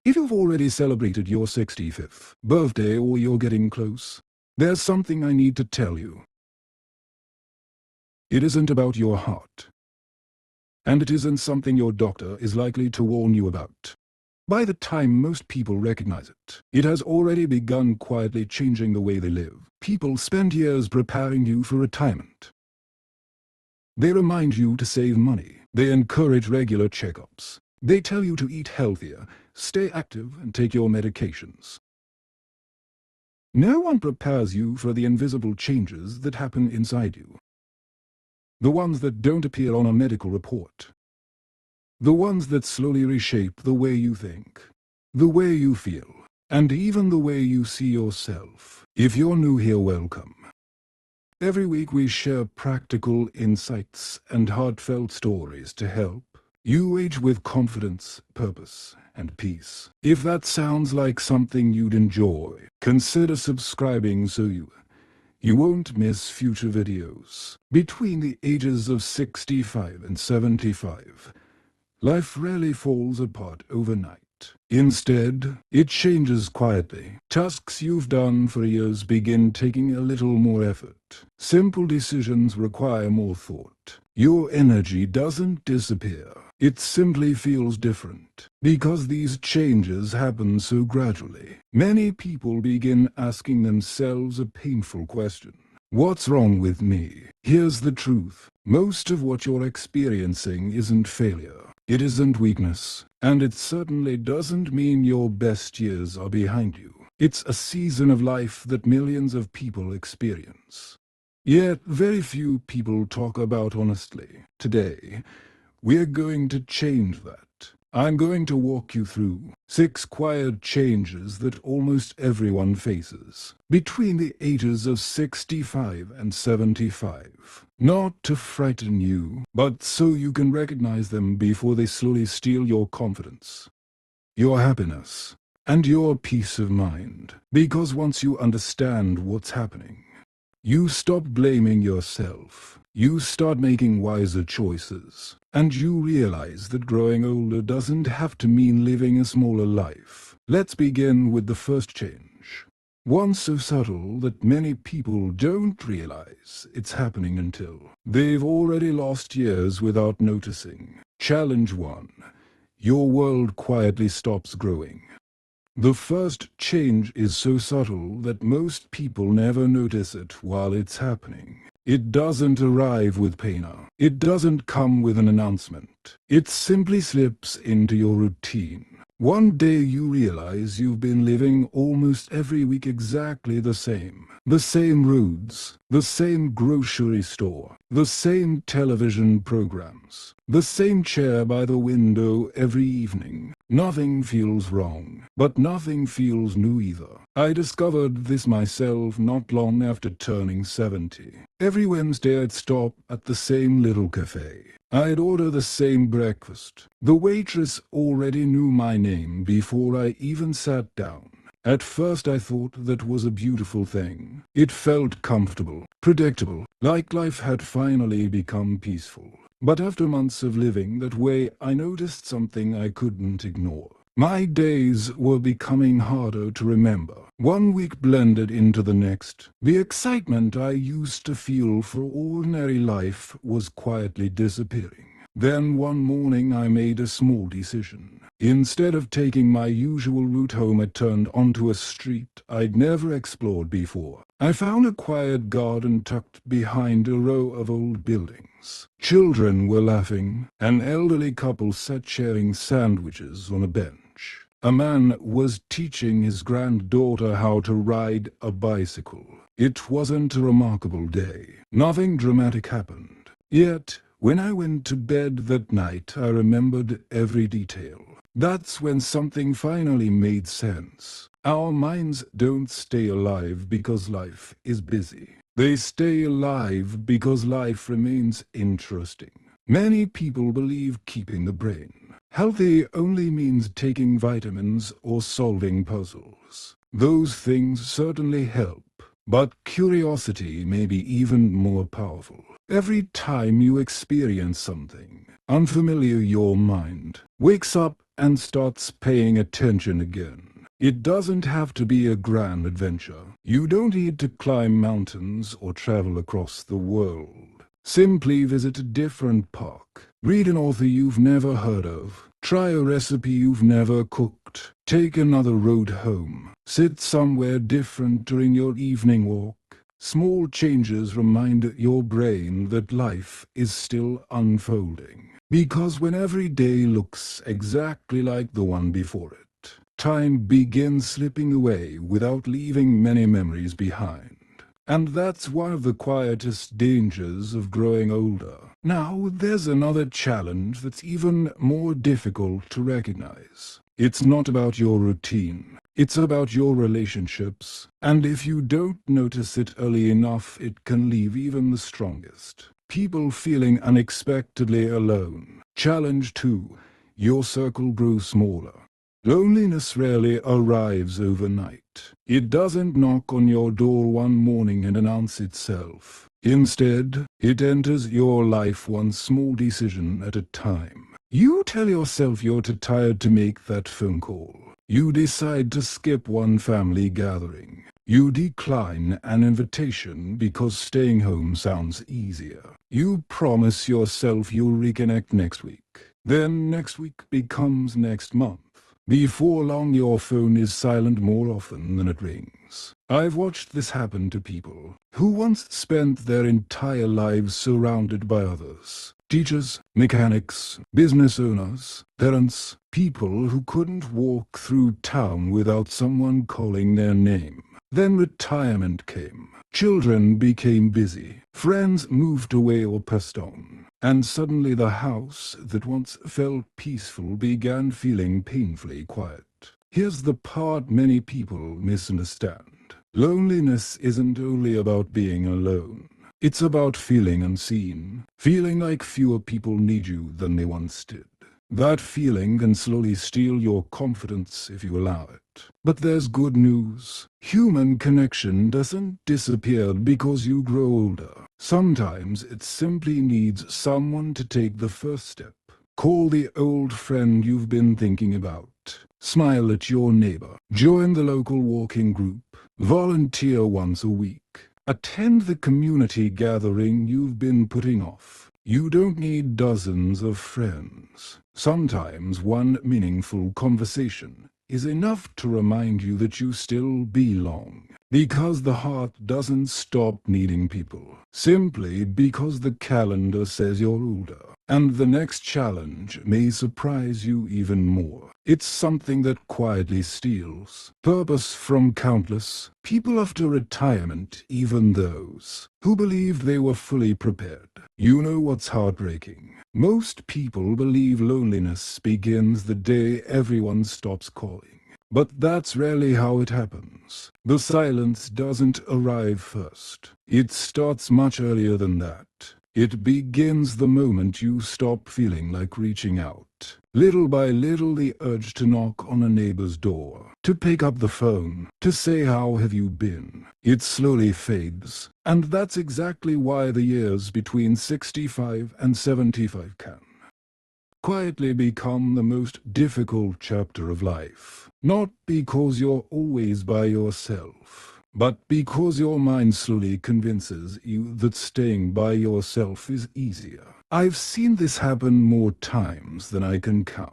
If you've already celebrated your 65th birthday or you're getting close, there's something I need to tell you. It isn't about your heart. And it isn't something your doctor is likely to warn you about. By the time most people recognize it, it has already begun quietly changing the way they live. People spend years preparing you for retirement. They remind you to save money. They encourage regular checkups. They tell you to eat healthier, stay active, and take your medications. No one prepares you for the invisible changes that happen inside you. The ones that don't appear on a medical report. The ones that slowly reshape the way you think, the way you feel, and even the way you see yourself. If you're new here, welcome. Every week we share practical insights and heartfelt stories to help you age with confidence, purpose, and peace. If that sounds like something you'd enjoy, consider subscribing so you won't miss future videos. Between the ages of 65 and 75, life rarely falls apart overnight. Instead, it changes quietly. Tasks you've done for years begin taking a little more effort. Simple decisions require more thought. Your energy doesn't disappear. It simply feels different. Because these changes happen so gradually, many people begin asking themselves a painful question. What's wrong with me? Here's the truth. Most of what you're experiencing isn't failure. It isn't weakness. And it certainly doesn't mean your best years are behind you. It's a season of life that millions of people experience. Yet very few people talk about honestly. Today, we're going to change that. I'm going to walk you through 6 quiet changes that almost everyone faces between the ages of 65 and 75. Not to frighten you, but so you can recognize them before they slowly steal your confidence, your happiness, and your peace of mind. Because once you understand what's happening, you stop blaming yourself. You start making wiser choices, and you realize that growing older doesn't have to mean living a smaller life. Let's begin with the first change. One so subtle that many people don't realize it's happening until they've already lost years without noticing. Challenge 1. Your world quietly stops growing. The first change is so subtle that most people never notice it while it's happening. It doesn't arrive with pain. It doesn't come with an announcement. It simply slips into your routine. One day you realize you've been living almost every week exactly the same. The same roads, the same grocery store, the same television programs, the same chair by the window every evening. Nothing feels wrong, but nothing feels new either. I discovered this myself not long after turning 70. Every Wednesday I'd stop at the same little cafe. I'd order the same breakfast. The waitress already knew my name before I even sat down. At first I thought that was a beautiful thing. It felt comfortable, predictable, like life had finally become peaceful. But after months of living that way, I noticed something I couldn't ignore. My days were becoming harder to remember. One week blended into the next. The excitement I used to feel for ordinary life was quietly disappearing. Then one morning I made a small decision. Instead of taking my usual route home, I turned onto a street I'd never explored before. I found a quiet garden tucked behind a row of old buildings. Children were laughing. An elderly couple sat sharing sandwiches on a bench. A man was teaching his granddaughter how to ride a bicycle. It wasn't a remarkable day. Nothing dramatic happened. Yet, when I went to bed that night, I remembered every detail. That's when something finally made sense. Our minds don't stay alive because life is busy. They stay alive because life remains interesting. Many people believe keeping the brain healthy only means taking vitamins or solving puzzles. Those things certainly help, but curiosity may be even more powerful. Every time you experience something unfamiliar, your mind wakes up and starts paying attention again. It doesn't have to be a grand adventure. You don't need to climb mountains or travel across the world. Simply visit a different park. Read an author you've never heard of. Try a recipe you've never cooked. Take another road home. Sit somewhere different during your evening walk. Small changes remind your brain that life is still unfolding. Because when every day looks exactly like the one before it, time begins slipping away without leaving many memories behind. And that's one of the quietest dangers of growing older. Now, there's another challenge that's even more difficult to recognize. It's not about your routine. It's about your relationships. And if you don't notice it early enough, it can leave even the strongest people feeling unexpectedly alone. Challenge 2. Your circle grows smaller. Loneliness rarely arrives overnight. It doesn't knock on your door one morning and announce itself. Instead, it enters your life one small decision at a time. You tell yourself you're too tired to make that phone call. You decide to skip one family gathering. You decline an invitation because staying home sounds easier. You promise yourself you'll reconnect next week. Then next week becomes next month. Before long, your phone is silent more often than it rings. I've watched this happen to people who once spent their entire lives surrounded by others. Teachers, mechanics, business owners, parents, people who couldn't walk through town without someone calling their name. Then retirement came. Children became busy. Friends moved away or passed on. And suddenly the house that once felt peaceful began feeling painfully quiet. Here's the part many people misunderstand. Loneliness isn't only about being alone. It's about feeling unseen, feeling like fewer people need you than they once did. That feeling can slowly steal your confidence if you allow it. But there's good news. Human connection doesn't disappear because you grow older. Sometimes it simply needs someone to take the first step. Call the old friend you've been thinking about. Smile at your neighbor. Join the local walking group. Volunteer once a week. Attend the community gathering you've been putting off. You don't need dozens of friends. Sometimes one meaningful conversation is enough to remind you that you still belong. Because the heart doesn't stop needing people, simply because the calendar says you're older. And the next challenge may surprise you even more. It's something that quietly steals purpose from countless people after retirement, even those who believed they were fully prepared. You know what's heartbreaking? Most people believe loneliness begins the day everyone stops calling. But that's rarely how it happens. The silence doesn't arrive first. It starts much earlier than that. It begins the moment you stop feeling like reaching out. Little by little, the urge to knock on a neighbor's door, to pick up the phone, to say how have you been, it slowly fades. And that's exactly why the years between 65 and 75 can quietly become the most difficult chapter of life. Not because you're always by yourself, but because your mind slowly convinces you that staying by yourself is easier. I've seen this happen more times than I can count.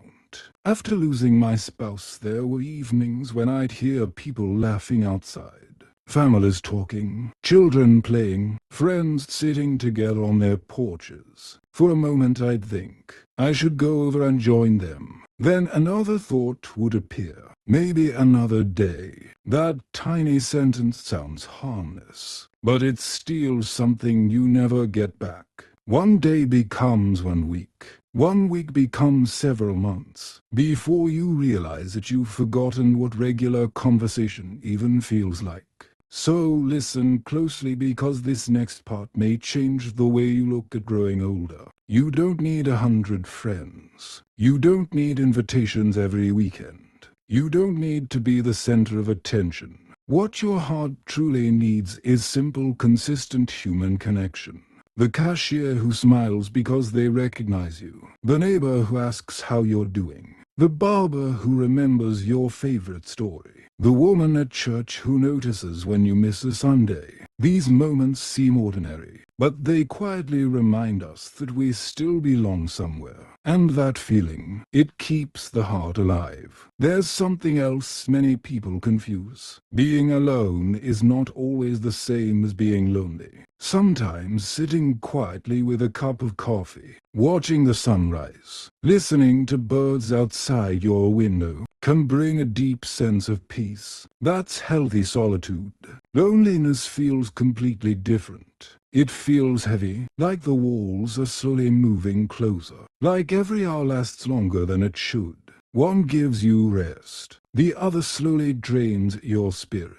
After losing my spouse, there were evenings when I'd hear people laughing outside. Families talking, children playing, friends sitting together on their porches. For a moment I'd think, I should go over and join them. Then another thought would appear. Maybe another day. That tiny sentence sounds harmless, but it steals something you never get back. One day becomes 1 week. 1 week becomes several months, before you realize that you've forgotten what regular conversation even feels like. So listen closely, because this next part may change the way you look at growing older. You don't need 100 friends. You don't need invitations every weekend. You don't need to be the center of attention. What your heart truly needs is simple, consistent human connection. The cashier who smiles because they recognize you. The neighbor who asks how you're doing. The barber who remembers your favorite story. The woman at church who notices when you miss a Sunday. These moments seem ordinary, but they quietly remind us that we still belong somewhere. And that feeling, it keeps the heart alive. There's something else many people confuse. Being alone is not always the same as being lonely. Sometimes sitting quietly with a cup of coffee, watching the sunrise, listening to birds outside your window, can bring a deep sense of peace. That's healthy solitude. Loneliness feels completely different. It feels heavy, like the walls are slowly moving closer, like every hour lasts longer than it should. One gives you rest, the other slowly drains your spirit.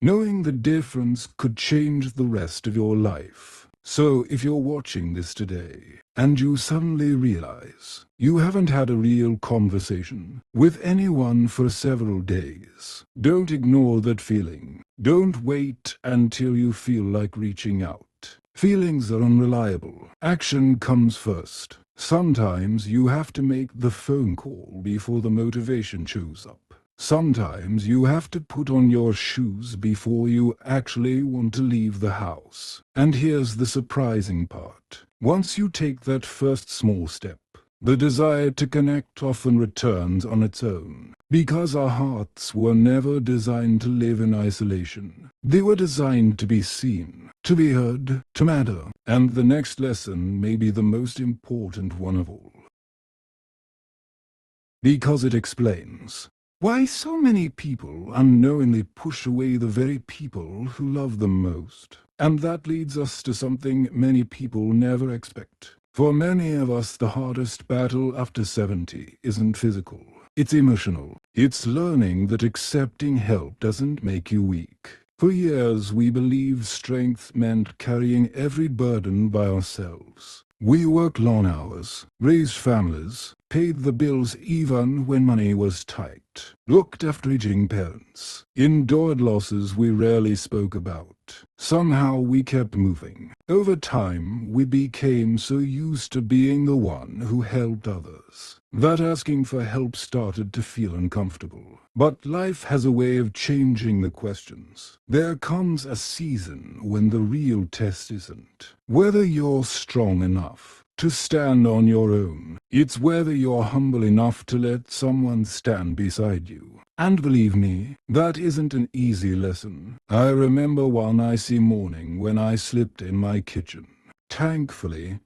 Knowing the difference could change the rest of your life. So if you're watching this today, and you suddenly realize you haven't had a real conversation with anyone for several days, don't ignore that feeling. Don't wait until you feel like reaching out. Feelings are unreliable. Action comes first. Sometimes you have to make the phone call before the motivation shows up. Sometimes you have to put on your shoes before you actually want to leave the house. And here's the surprising part. Once you take that first small step, the desire to connect often returns on its own. Because our hearts were never designed to live in isolation. They were designed to be seen, to be heard, to matter. And the next lesson may be the most important one of all. Because it explains why so many people unknowingly push away the very people who love them most. And that leads us to something many people never expect. For many of us, the hardest battle after 70 isn't physical. It's emotional. It's learning that accepting help doesn't make you weak. For years, we believed strength meant carrying every burden by ourselves. We worked long hours, raised families, paid the bills even when money was tight, looked after aging parents, endured losses we rarely spoke about. Somehow we kept moving. Over time, we became so used to being the one who helped others that asking for help started to feel uncomfortable. But life has a way of changing the questions. There comes a season when the real test isn't whether you're strong enough to stand on your own. It's whether you're humble enough to let someone stand beside you. And believe me, that isn't an easy lesson. I remember one icy morning when I slipped in my kitchen. Thankfully,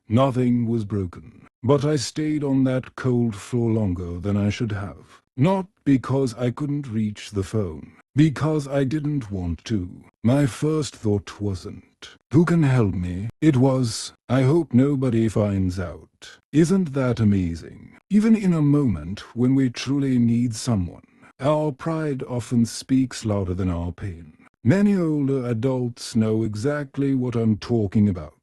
nothing was broken. But I stayed on that cold floor longer than I should have. Not because I couldn't reach the phone. Because I didn't want to. My first thought wasn't, who can help me? It was, I hope nobody finds out. Isn't that amazing? Even in a moment when we truly need someone, our pride often speaks louder than our pain. Many older adults know exactly what I'm talking about.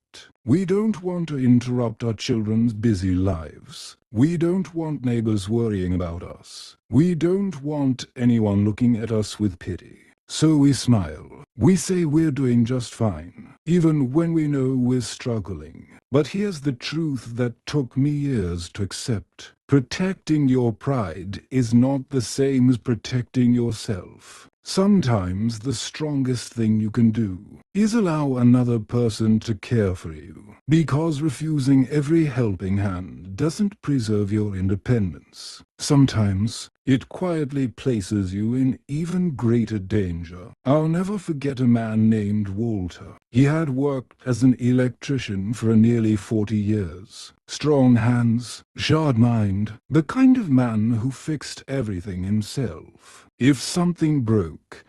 We don't want to interrupt our children's busy lives. We don't want neighbors worrying about us. We don't want anyone looking at us with pity. So we smile. We say we're doing just fine, even when we know we're struggling. But here's the truth that took me years to accept. Protecting your pride is not the same as protecting yourself. Sometimes the strongest thing you can do is allow another person to care for you, because refusing every helping hand doesn't preserve your independence. Sometimes it quietly places you in even greater danger. I'll never forget a man named Walter. He had worked as an electrician for nearly 40 years. Strong hands, sharp mind, the kind of man who fixed everything himself. If something broke,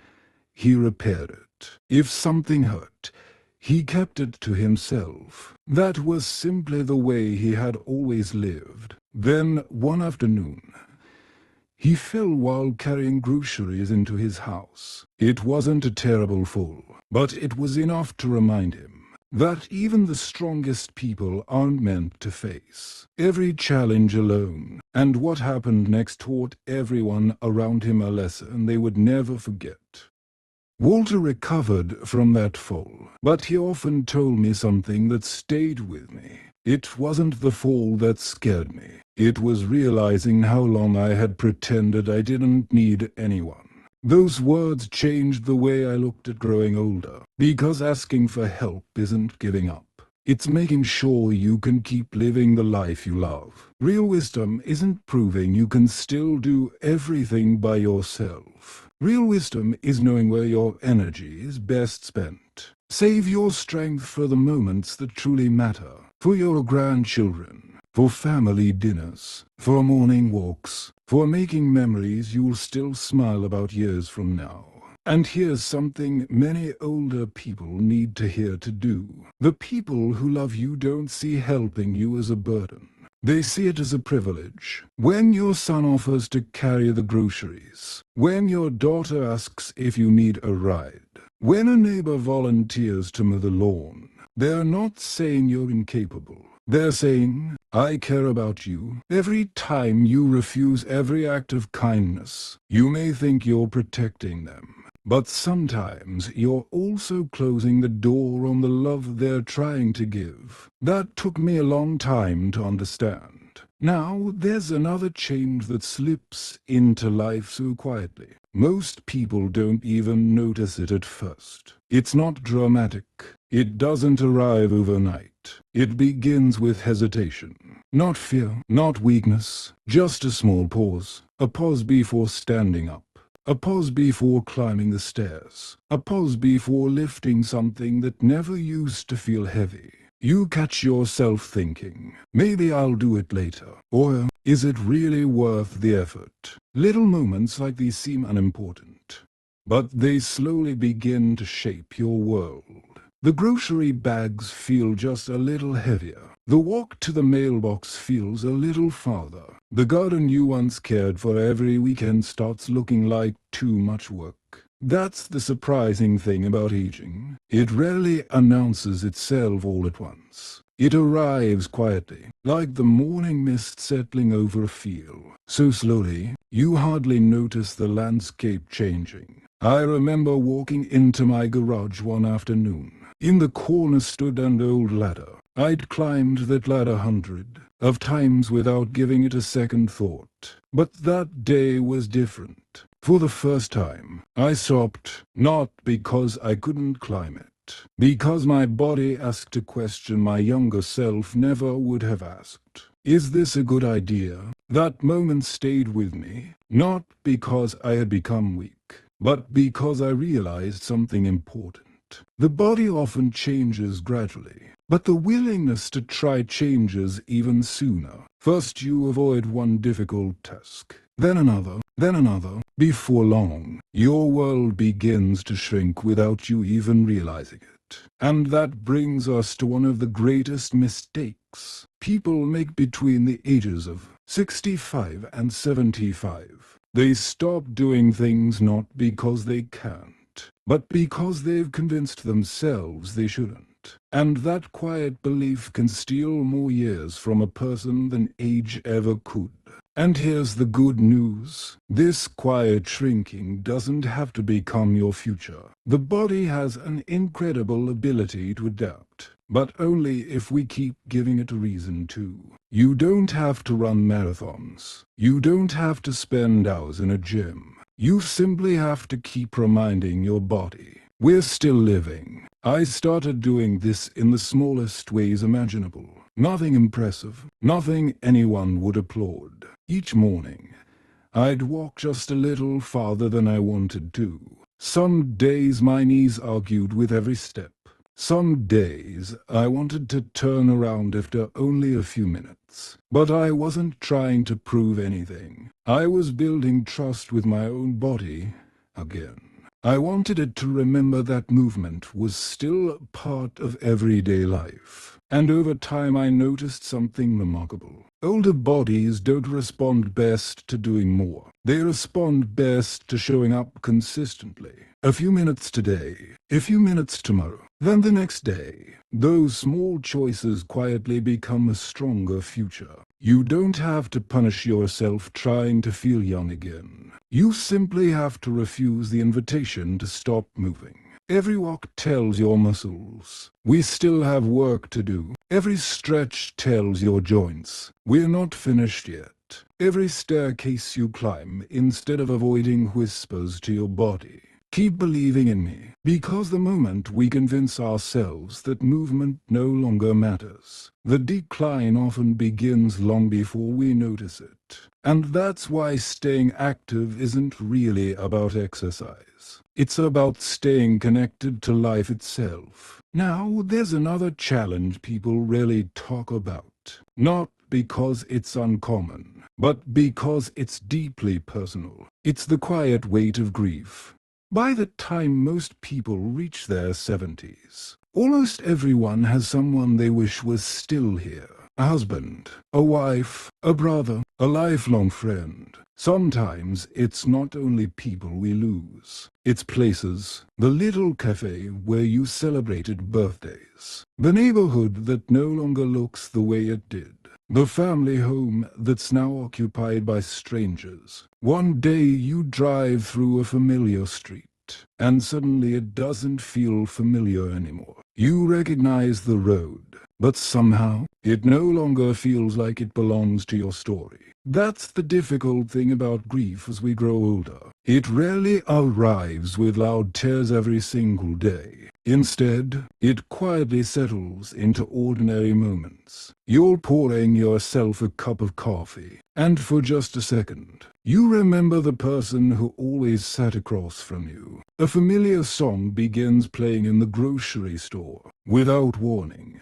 he repaired it. If something hurt, he kept it to himself. That was simply the way he had always lived. Then, one afternoon, he fell while carrying groceries into his house. It wasn't a terrible fall, but it was enough to remind him that even the strongest people aren't meant to face every challenge alone. And what happened next taught everyone around him a lesson they would never forget. Walter recovered from that fall, but he often told me something that stayed with me. It wasn't the fall that scared me. It was realizing how long I had pretended I didn't need anyone. Those words changed the way I looked at growing older, because asking for help isn't giving up. It's making sure you can keep living the life you love. Real wisdom isn't proving you can still do everything by yourself. Real wisdom is knowing where your energy is best spent. Save your strength for the moments that truly matter, for your grandchildren, for family dinners, for morning walks, for making memories you'll still smile about years from now. And here's something many older people need to hear to do. The people who love you don't see helping you as a burden. They see it as a privilege. When your son offers to carry the groceries, when your daughter asks if you need a ride, when a neighbor volunteers to mow the lawn, they're not saying you're incapable. They're saying, I care about you. Every time you refuse every act of kindness, you may think you're protecting them. But sometimes you're also closing the door on the love they're trying to give. That took me a long time to understand. Now, there's another change that slips into life so quietly. Most people don't even notice it at first. It's not dramatic. It doesn't arrive overnight. It begins with hesitation. Not fear, not weakness, just a small pause. A pause before standing up. A pause before climbing the stairs. A pause before lifting something that never used to feel heavy. You catch yourself thinking, maybe I'll do it later. Or, is it really worth the effort? Little moments like these seem unimportant, but they slowly begin to shape your world. The grocery bags feel just a little heavier. The walk to the mailbox feels a little farther. The garden you once cared for every weekend starts looking like too much work. That's the surprising thing about aging. It rarely announces itself all at once. It arrives quietly, like the morning mist settling over a field. So slowly, you hardly notice the landscape changing. I remember walking into my garage one afternoon. In the corner stood an old ladder. I'd climbed that ladder 100 of times without giving it a second thought. But that day was different. For the first time, I stopped, not because I couldn't climb it, because my body asked a question my younger self never would have asked. Is this a good idea? That moment stayed with me, not because I had become weak, but because I realized something important. The body often changes gradually, but the willingness to try changes even sooner. First you avoid one difficult task, then another. Before long, your world begins to shrink without you even realizing it. And that brings us to one of the greatest mistakes people make between the ages of 65 and 75. They stop doing things not because they can't, but because they've convinced themselves they shouldn't. And that quiet belief can steal more years from a person than age ever could. And here's the good news. This quiet shrinking doesn't have to become your future. The body has an incredible ability to adapt, but only if we keep giving it a reason to. You don't have to run marathons. You don't have to spend hours in a gym. You simply have to keep reminding your body, we're still living. I started doing this in the smallest ways imaginable. Nothing impressive, nothing anyone would applaud. Each morning, I'd walk just a little farther than I wanted to. Some days my knees argued with every step. Some days I wanted to turn around after only a few minutes. But I wasn't trying to prove anything. I was building trust with my own body again. I wanted it to remember that movement was still part of everyday life. And over time I noticed something remarkable. Older bodies don't respond best to doing more. They respond best to showing up consistently. A few minutes today, a few minutes tomorrow, then the next day. Those small choices quietly become a stronger future. You don't have to punish yourself trying to feel young again. You simply have to refuse the invitation to stop moving. Every walk tells your muscles, we still have work to do. Every stretch tells your joints, we're not finished yet. Every staircase you climb, instead of avoiding, whispers to your body, keep believing in me, because the moment we convince ourselves that movement no longer matters, the decline often begins long before we notice it. And that's why staying active isn't really about exercise. It's about staying connected to life itself. Now, there's another challenge people rarely talk about. Not because it's uncommon, but because it's deeply personal. It's the quiet weight of grief. By the time most people reach their 70s, almost everyone has someone they wish was still here. A husband, a wife, a brother, a lifelong friend. Sometimes it's not only people we lose. It's places, the little cafe where you celebrated birthdays, the neighborhood that no longer looks the way it did, the family home that's now occupied by strangers. One day you drive through a familiar street, and suddenly it doesn't feel familiar anymore. You recognize the road, but somehow, it no longer feels like it belongs to your story. That's the difficult thing about grief as we grow older. It rarely arrives with loud tears every single day. Instead, it quietly settles into ordinary moments. You're pouring yourself a cup of coffee, and for just a second, you remember the person who always sat across from you. A familiar song begins playing in the grocery store. Without warning,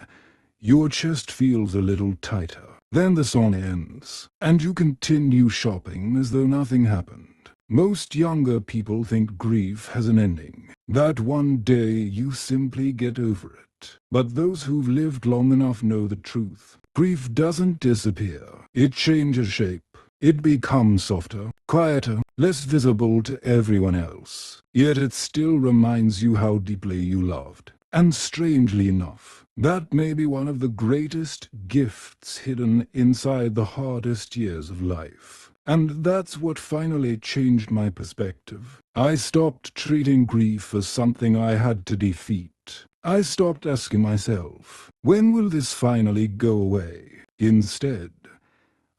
your chest feels a little tighter. Then the song ends, and you continue shopping as though nothing happened. Most younger people think grief has an ending, that one day you simply get over it. But those who've lived long enough know the truth. Grief doesn't disappear. It changes shape. It becomes softer, quieter, less visible to everyone else. Yet it still reminds you how deeply you loved. And strangely enough, that may be one of the greatest gifts hidden inside the hardest years of life. And that's what finally changed my perspective. I stopped treating grief as something I had to defeat. I stopped asking myself, when will this finally go away? Instead,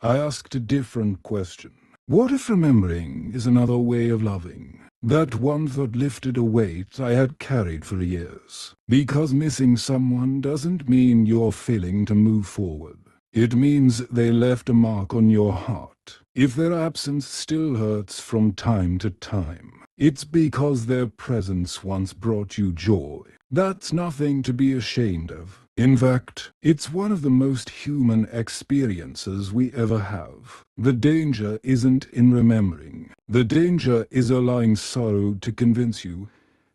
I asked a different question. What if remembering is another way of loving? That one thought lifted a weight I had carried for years. Because missing someone doesn't mean you're failing to move forward. It means they left a mark on your heart. If their absence still hurts from time to time, it's because their presence once brought you joy. That's nothing to be ashamed of. In fact, it's one of the most human experiences we ever have. The danger isn't in remembering. The danger is allowing sorrow to convince you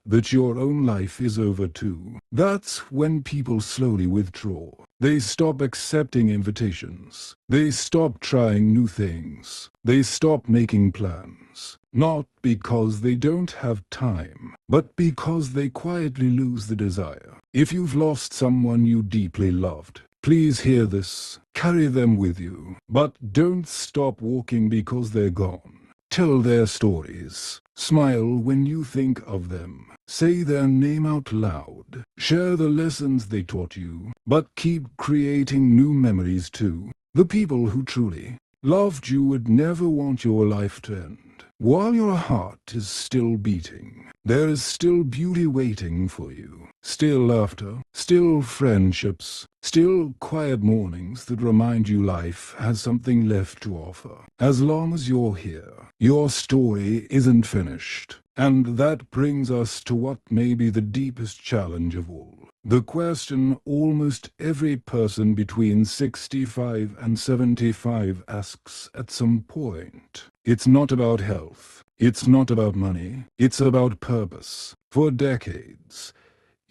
that your own life is over too. That's when people slowly withdraw. They stop accepting invitations. They stop trying new things. They stop making plans. Not because they don't have time, but because they quietly lose the desire. If you've lost someone you deeply loved, please hear this. Carry them with you. But don't stop walking because they're gone. Tell their stories. Smile when you think of them. Say their name out loud. Share the lessons they taught you. But keep creating new memories too. The people who truly loved you would never want your life to end. While your heart is still beating, there is still beauty waiting for you. Still laughter, still friendships, still quiet mornings that remind you life has something left to offer. As long as you're here, your story isn't finished. And that brings us to what may be the deepest challenge of all. The question almost every person between 65 and 75 asks at some point. It's not about health. It's not about money. It's about purpose. For decades,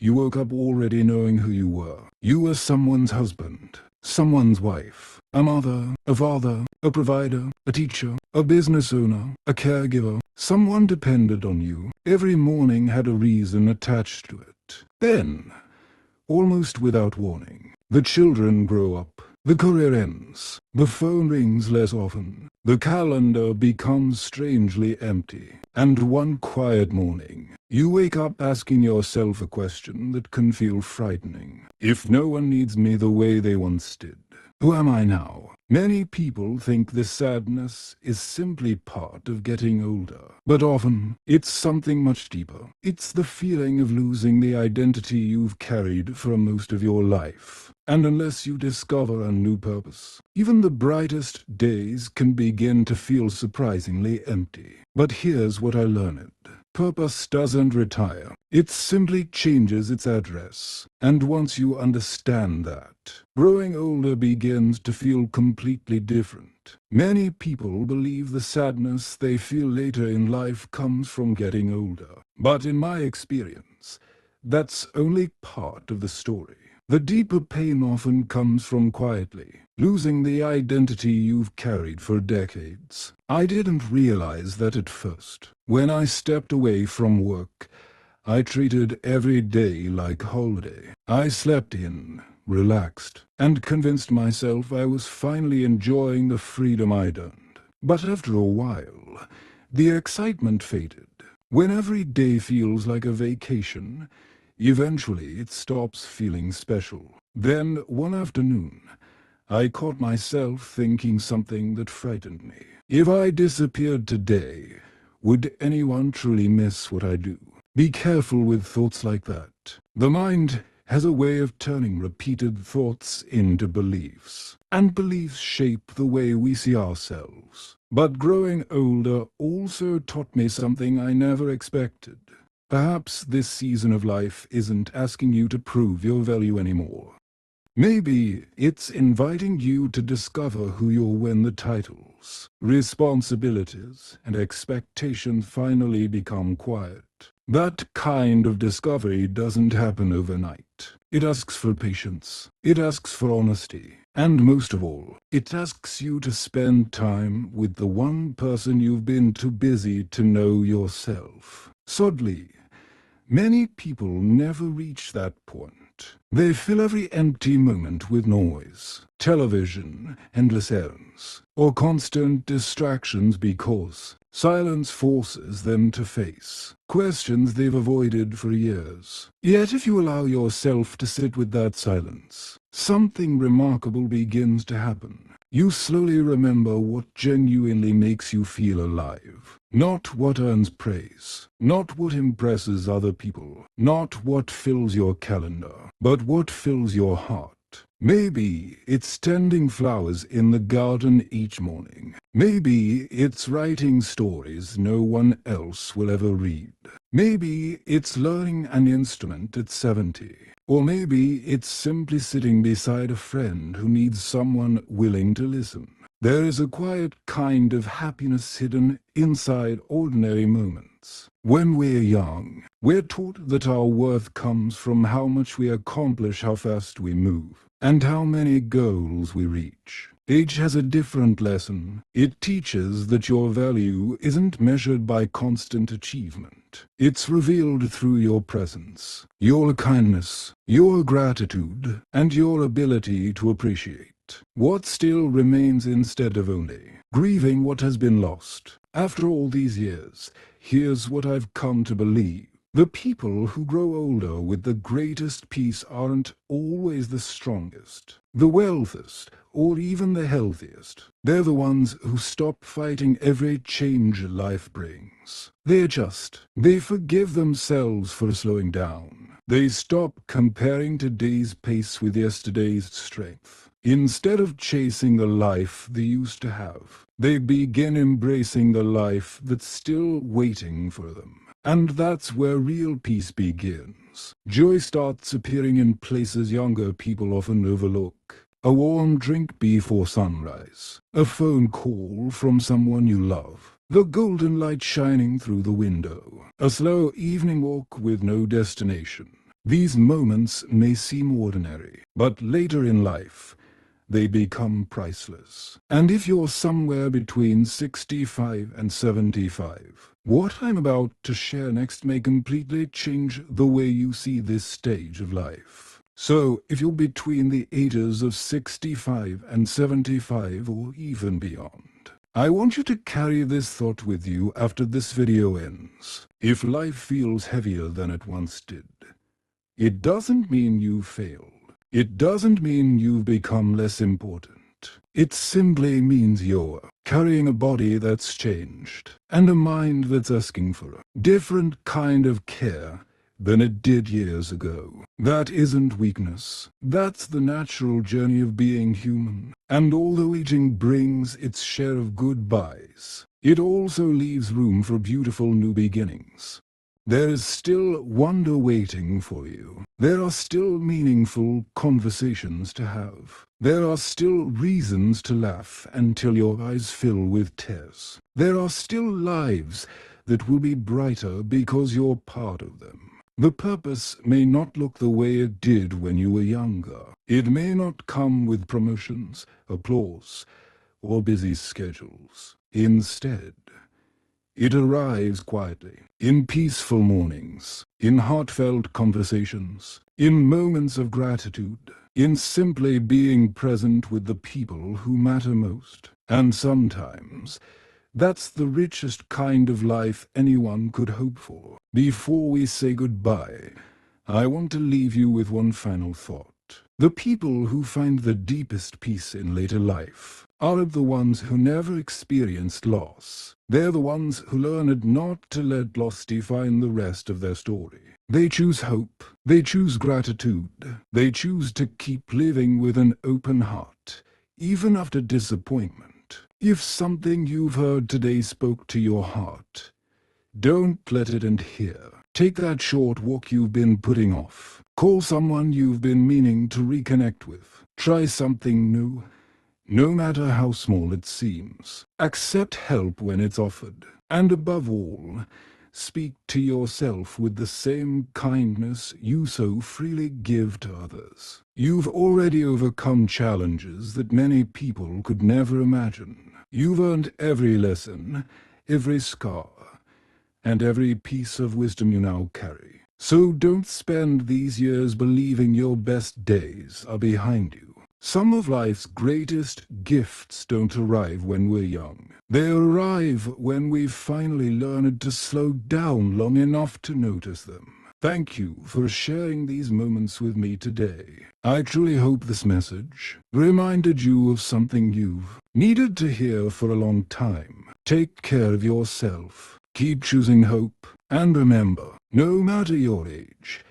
you woke up already knowing who you were. You were someone's husband, someone's wife, a mother, a father, a provider, a teacher, a business owner, a caregiver. Someone depended on you. Every morning had a reason attached to it. Then, almost without warning, the children grow up. The career ends. The phone rings less often. the calendar becomes strangely empty. And one quiet morning, you wake up asking yourself a question that can feel frightening. If no one needs me the way they once did, who am I now? Many people think this sadness is simply part of getting older, but often it's something much deeper. It's the feeling of losing the identity you've carried for most of your life. And unless you discover a new purpose, even the brightest days can begin to feel surprisingly empty. But here's what I learned. Purpose doesn't retire. It simply changes its address. And once you understand that, growing older begins to feel completely different. Many people believe the sadness they feel later in life comes from getting older. But in my experience, that's only part of the story. The deeper pain often comes from quietly losing the identity you've carried for decades. I didn't realize that at first. When I stepped away from work, I treated every day like a holiday. I slept in, relaxed, and convinced myself I was finally enjoying the freedom I'd earned. But after a while, the excitement faded. When every day feels like a vacation, eventually it stops feeling special. Then, one afternoon, I caught myself thinking something that frightened me. If I disappeared today, would anyone truly miss what I do? Be careful with thoughts like that. The mind has a way of turning repeated thoughts into beliefs, and beliefs shape the way we see ourselves. But growing older also taught me something I never expected. Perhaps this season of life isn't asking you to prove your value anymore. Maybe it's inviting you to discover who you're when the titles, responsibilities, and expectations finally become quiet. That kind of discovery doesn't happen overnight. It asks for patience. It asks for honesty. And most of all, it asks you to spend time with the one person you've been too busy to know yourself. Sadly, many people never reach that point. They fill every empty moment with noise, television, endless errands, or constant distractions because silence forces them to face questions they've avoided for years. Yet if you allow yourself to sit with that silence, something remarkable begins to happen. You slowly remember what genuinely makes you feel alive. Not what earns praise, not what impresses other people, not what fills your calendar, but what fills your heart. Maybe it's tending flowers in the garden each morning. Maybe it's writing stories no one else will ever read. Maybe it's learning an instrument at 70. Or maybe it's simply sitting beside a friend who needs someone willing to listen. There is a quiet kind of happiness hidden inside ordinary moments. When we're young, we're taught that our worth comes from how much we accomplish, how fast we move, and how many goals we reach. Age has a different lesson. It teaches that your value isn't measured by constant achievement. It's revealed through your presence, your kindness, your gratitude, and your ability to appreciate what still remains instead of only grieving what has been lost. After all these years, here's what I've come to believe. The people who grow older with the greatest peace aren't always the strongest, the wealthiest, or even the healthiest. They're the ones who stop fighting every change life brings. They adjust. They forgive themselves for slowing down. They stop comparing today's pace with yesterday's strength. Instead of chasing the life they used to have, they begin embracing the life that's still waiting for them. And that's where real peace begins. Joy starts appearing in places younger people often overlook. A warm drink before sunrise, a phone call from someone you love, the golden light shining through the window, a slow evening walk with no destination. These moments may seem ordinary, but later in life, they become priceless. And if you're somewhere between 65 and 75, what I'm about to share next may completely change the way you see this stage of life. So, if you're between the ages of 65 and 75 or even beyond, I want you to carry this thought with you after this video ends. If life feels heavier than it once did, it doesn't mean you failed. It doesn't mean you've become less important. It simply means you're carrying a body that's changed and a mind that's asking for a different kind of care than it did years ago. That isn't weakness. That's the natural journey of being human. And although aging brings its share of goodbyes, it also leaves room for beautiful new beginnings. There is still wonder waiting for you. There are still meaningful conversations to have. There are still reasons to laugh until your eyes fill with tears. There are still lives that will be brighter because you're part of them. The purpose may not look the way it did when you were younger. It may not come with promotions, applause, or busy schedules. Instead, it arrives quietly, in peaceful mornings, in heartfelt conversations, in moments of gratitude, in simply being present with the people who matter most. And sometimes, that's the richest kind of life anyone could hope for. Before we say goodbye, I want to leave you with one final thought. The people who find the deepest peace in later life are the ones who never experienced loss. They're the ones who learned not to let loss define the rest of their story. They choose hope. They choose gratitude. They choose to keep living with an open heart, even after disappointment. If something you've heard today spoke to your heart, don't let it end here. Take that short walk you've been putting off. Call someone you've been meaning to reconnect with. Try something new, no matter how small it seems. Accept help when it's offered. And above all, speak to yourself with the same kindness you so freely give to others. You've already overcome challenges that many people could never imagine. You've earned every lesson, every scar, and every piece of wisdom you now carry. So don't spend these years believing your best days are behind you. Some of life's greatest gifts don't arrive when we're young. They arrive when we've finally learned to slow down long enough to notice them. Thank you for sharing these moments with me today. I truly hope this message reminded you of something you've needed to hear for a long time. Take care of yourself. Keep choosing hope. And remember, no matter your age,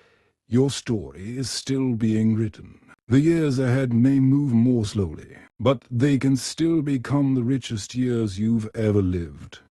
your story is still being written. The years ahead may move more slowly, but they can still become the richest years you've ever lived.